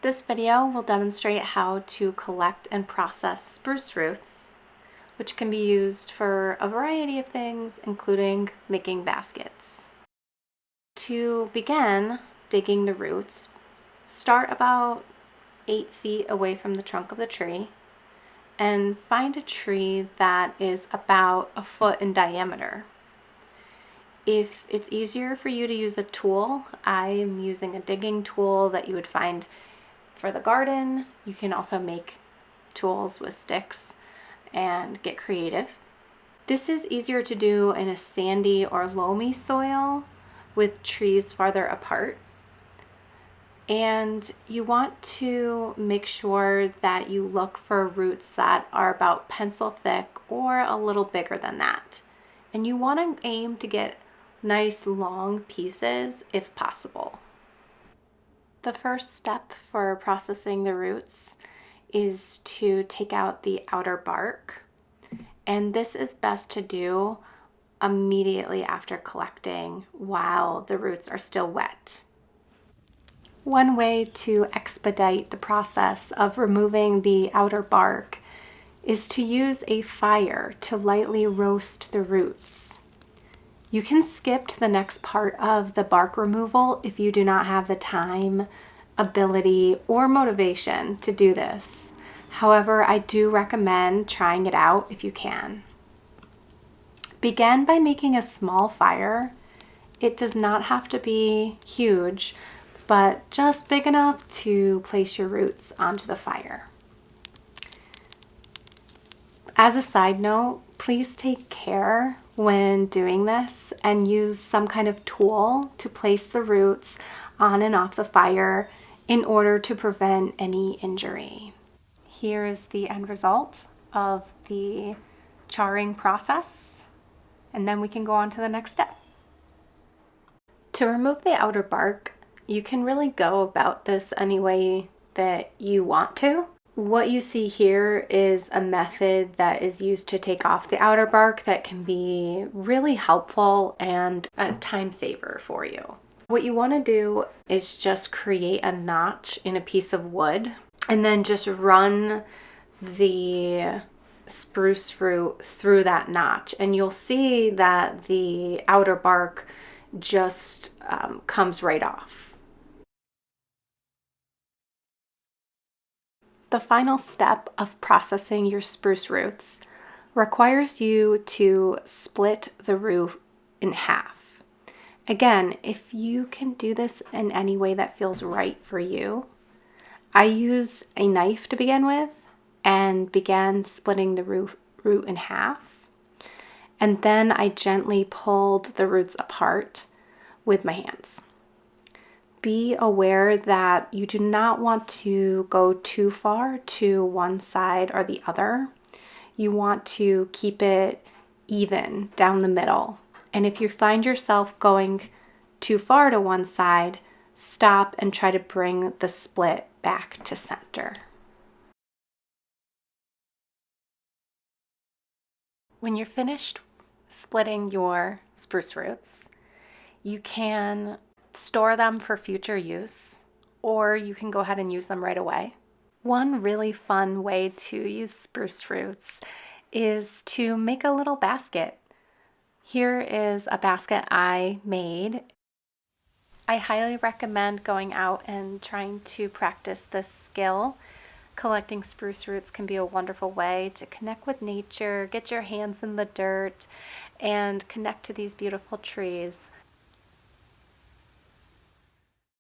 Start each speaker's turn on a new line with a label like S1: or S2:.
S1: This video will demonstrate how to collect and process spruce roots, which can be used for a variety of things, including making baskets. To begin digging the roots, start about 8 feet away from the trunk of the tree and find a tree that is about a foot in diameter. If it's easier for you to use a tool, I am using a digging tool that you would find for the garden. You can also make tools with sticks and get creative. This is easier to do in a sandy or loamy soil with trees farther apart. And you want to make sure that you look for roots that are about pencil thick or a little bigger than that. And you want to aim to get nice long pieces if possible. The first step for processing the roots is to take out the outer bark, and this is best to do immediately after collecting while the roots are still wet. One way to expedite the process of removing the outer bark is to use a fire to lightly roast the roots. You can skip to the next part of the bark removal if you do not have the time, ability, or motivation to do this. However, I do recommend trying it out if you can. Begin by making a small fire. It does not have to be huge, but just big enough to place your roots onto the fire. As a side note, please take care when doing this and use some kind of tool to place the roots on and off the fire in order to prevent any injury. Here is the end result of the charring process, and then we can go on to the next step. To remove the outer bark, you can really go about this any way that you want to. What you see here is a method that is used to take off the outer bark that can be really helpful and a time saver for you. What you want to do is just create a notch in a piece of wood and then just run the spruce root through that notch, and you'll see that the outer bark just comes right off. The final step of processing your spruce roots requires you to split the root in half. Again, if you can do this in any way that feels right for you, I used a knife to begin with and began splitting the root in half. And then I gently pulled the roots apart with my hands. Be aware that you do not want to go too far to one side or the other. You want to keep it even down the middle. And if you find yourself going too far to one side, stop and try to bring the split back to center. When you're finished splitting your spruce roots, you can store them for future use, or you can go ahead and use them right away. One really fun way to use spruce roots is to make a little basket. Here is a basket I made. I highly recommend going out and trying to practice this skill. Collecting spruce roots can be a wonderful way to connect with nature, get your hands in the dirt, and connect to these beautiful trees